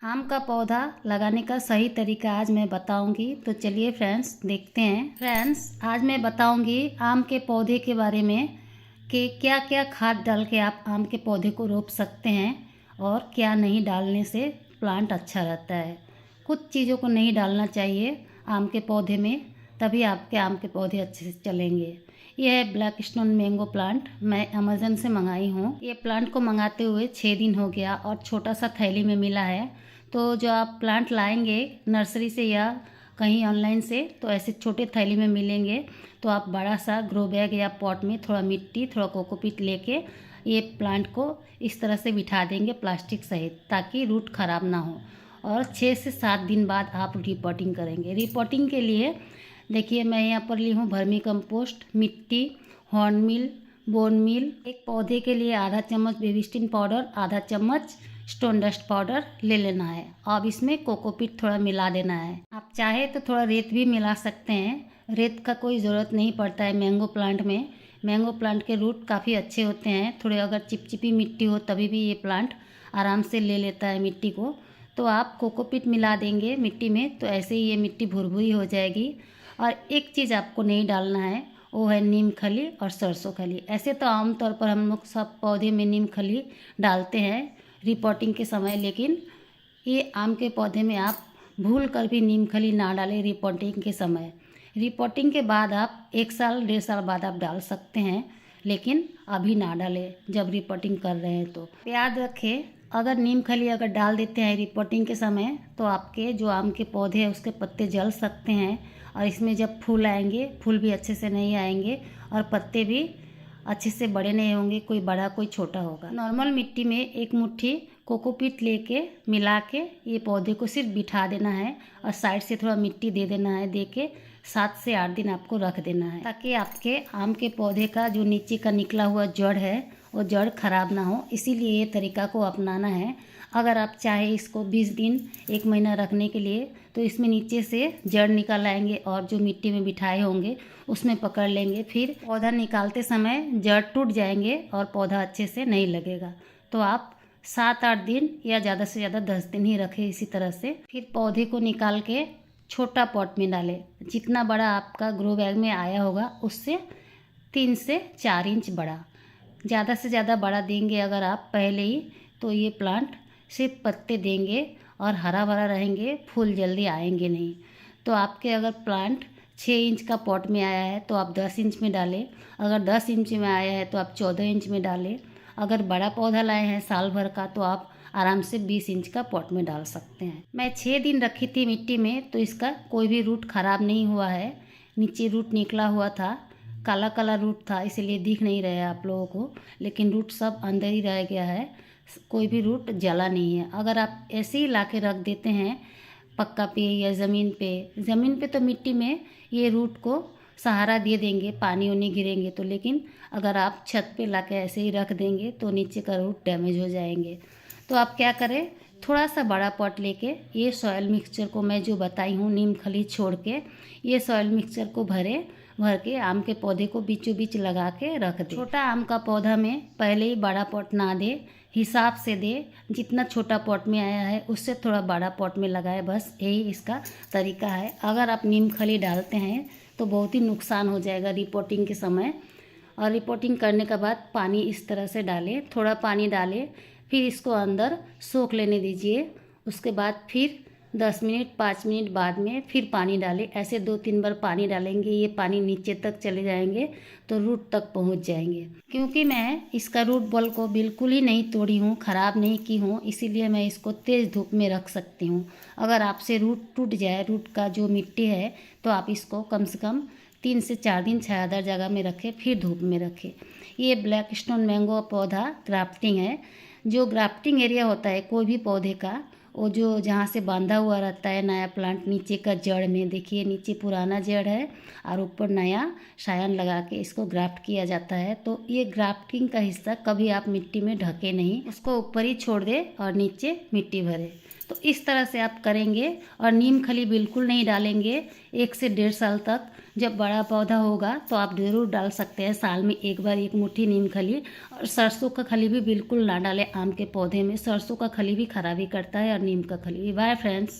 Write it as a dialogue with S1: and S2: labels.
S1: आम का पौधा लगाने का सही तरीका आज मैं बताऊंगी। तो चलिए फ्रेंड्स देखते हैं। फ्रेंड्स आज मैं बताऊंगी आम के पौधे के बारे में कि क्या क्या खाद डाल के आप आम के पौधे को रोप सकते हैं और क्या नहीं डालने से प्लांट अच्छा रहता है। कुछ चीज़ों को नहीं डालना चाहिए आम के पौधे में, तभी आपके आम के पौधे अच्छे से चलेंगे। यह है ब्लैक स्टोन मैंगो प्लांट, मैं अमेज़न से मंगाई हूँ। ये प्लांट को मंगाते हुए 6 दिन हो गया और छोटा सा थैली में मिला है। तो जो आप प्लांट लाएंगे नर्सरी से या कहीं ऑनलाइन से, तो ऐसे छोटे थैली में मिलेंगे। तो आप बड़ा सा ग्रो बैग या पॉट में थोड़ा मिट्टी थोड़ा कोकोपीट लेके ये प्लांट को इस तरह से बिठा देंगे प्लास्टिक सहित, ताकि रूट ख़राब ना हो। और 6 से 7 दिन बाद आप रिपोर्टिंग करेंगे। रिपोर्टिंग के लिए देखिए मैं यहाँ पर ली हूँ वर्मी कंपोस्ट, मिट्टी, हॉर्न मिल, बोन मिल। एक पौधे के लिए आधा चम्मच बेबिस्टिन पाउडर, आधा चम्मच स्टोन डस्ट पाउडर ले लेना है। अब इसमें कोकोपीट थोड़ा मिला देना है। आप चाहे तो थोड़ा रेत भी मिला सकते हैं। रेत का कोई ज़रूरत नहीं पड़ता है मैंगो प्लांट में। मैंगो प्लांट के रूट काफ़ी अच्छे होते हैं। थोड़े अगर चिपचिपी मिट्टी हो तभी भी ये प्लांट आराम से ले लेता है मिट्टी को। तो आप कोकोपीट मिला देंगे मिट्टी में, तो ऐसे ही ये मिट्टी भुरभुरी हो जाएगी। और एक चीज़ आपको नहीं डालना है, वो है नीम खली और सरसों खली। ऐसे तो आमतौर पर हम लोग सब पौधे में नीम खली डालते हैं रिपोर्टिंग के समय, लेकिन ये आम के पौधे में आप भूल कर भी नीम खली ना डालें रिपोर्टिंग के समय। रिपोर्टिंग के बाद आप 1 साल 1.5 साल बाद आप डाल सकते हैं, लेकिन अभी ना डालें जब रिपोर्टिंग कर रहे हैं। तो याद रखें, अगर नीम खली अगर डाल देते हैं रिपोर्टिंग के समय तो आपके जो आम के पौधे हैं उसके पत्ते जल सकते हैं। और इसमें जब फूल आएंगे, फूल भी अच्छे से नहीं आएंगे और पत्ते भी अच्छे से बड़े नहीं होंगे, कोई बड़ा कोई छोटा होगा। नॉर्मल मिट्टी में 1 मुट्ठी कोकोपीट लेके मिला के ये पौधे को सिर्फ बिठा देना है और साइड से थोड़ा मिट्टी दे देना है। दे के 7 से 8 दिन आपको रख देना है, ताकि आपके आम के पौधे का जो नीचे का निकला हुआ जड़ है वो जड़ खराब ना हो। इसीलिए ये तरीका को अपनाना है। अगर आप चाहे इसको 20 दिन 1 महीना रखने के लिए, तो इसमें नीचे से जड़ निकल आएंगे और जो मिट्टी में बिठाए होंगे उसमें पकड़ लेंगे। फिर पौधा निकालते समय जड़ टूट जाएंगे और पौधा अच्छे से नहीं लगेगा। तो आप 7-8 दिन या ज़्यादा से ज़्यादा 10 दिन ही रखें इसी तरह से। फिर पौधे को निकाल के छोटा पॉट में डालें। जितना बड़ा आपका ग्रो बैग में आया होगा उससे 3 से 4 इंच बड़ा। ज़्यादा से ज़्यादा बड़ा देंगे अगर आप पहले ही, तो ये प्लांट सिर्फ पत्ते देंगे और हरा भरा रहेंगे, फूल जल्दी आएंगे नहीं। तो आपके अगर प्लांट 6 इंच का पॉट में आया है तो आप 10 इंच में डालें। अगर 10 इंच में आया है तो आप 14 इंच में डालें। अगर बड़ा पौधा लाए हैं साल भर का तो आप आराम से 20 इंच का पॉट में डाल सकते हैं। मैं 6 दिन रखी थी मिट्टी में, तो इसका कोई भी रूट ख़राब नहीं हुआ है। नीचे रूट निकला हुआ था, काला काला रूट था, इसलिए दिख नहीं रहा है आप लोगों को, लेकिन रूट सब अंदर ही रह गया है। कोई भी रूट जला नहीं है। अगर आप ऐसे ही ला के रख देते हैं पक्का पे या ज़मीन पे तो मिट्टी में ये रूट को सहारा दे देंगे, पानी उनी गिरेंगे तो। लेकिन अगर आप छत पे ला के ऐसे ही रख देंगे तो नीचे का रूट डैमेज हो जाएंगे। तो आप क्या करें, थोड़ा सा बड़ा पॉट लेके ये सॉयल मिक्सचर को मैं जो बताई हूँ नीम खली छोड़ के, ये सॉयल मिक्सचर को भर के आम के पौधे को बीचों बीच लगा के रख दे। छोटा आम का पौधा में पहले ही बड़ा पॉट ना दे, हिसाब से दे। जितना छोटा पॉट में आया है उससे थोड़ा बड़ा पॉट में लगाए, बस यही इसका तरीका है। अगर आप नीम खली डालते हैं तो बहुत ही नुकसान हो जाएगा रिपोर्टिंग के समय। और रिपोर्टिंग करने के बाद पानी इस तरह से डालें, थोड़ा पानी डालें, फिर इसको अंदर सोख लेने दीजिए। उसके बाद फिर 10 मिनट 5 मिनट बाद में फिर पानी डालें। ऐसे 2-3 बार पानी डालेंगे, ये पानी नीचे तक चले जाएंगे तो रूट तक पहुंच जाएंगे। क्योंकि मैं इसका रूट बॉल को बिल्कुल ही नहीं तोड़ी हूँ, ख़राब नहीं की हूँ, इसीलिए मैं इसको तेज़ धूप में रख सकती हूँ। अगर आपसे रूट टूट जाए, रूट का जो मिट्टी है, तो आप इसको कम से कम 3 से 4 दिन छायादार जगह में रखें, फिर धूप में रखें। ये ब्लैक स्टोन मैंगो पौधा ग्राफ्टिंग है। जो ग्राफ्टिंग एरिया होता है कोई भी पौधे का, वो जो जहाँ से बांधा हुआ रहता है नया प्लांट, नीचे का जड़ में देखिए, नीचे पुराना जड़ है और ऊपर नया शायन लगा के इसको ग्राफ्ट किया जाता है। तो ये ग्राफ्टिंग का हिस्सा कभी आप मिट्टी में ढके नहीं, उसको ऊपर ही छोड़ दे और नीचे मिट्टी भरे। तो इस तरह से आप करेंगे। और नीम खली बिल्कुल नहीं डालेंगे 1 से 1.5 साल तक। जब बड़ा पौधा होगा तो आप ज़रूर डाल सकते हैं, साल में एक बार 1 मुट्ठी नीम खली। और सरसों का खली भी बिल्कुल ना डालें आम के पौधे में, सरसों का खली भी खराबी करता है और नीम का खली भी। Bye friends.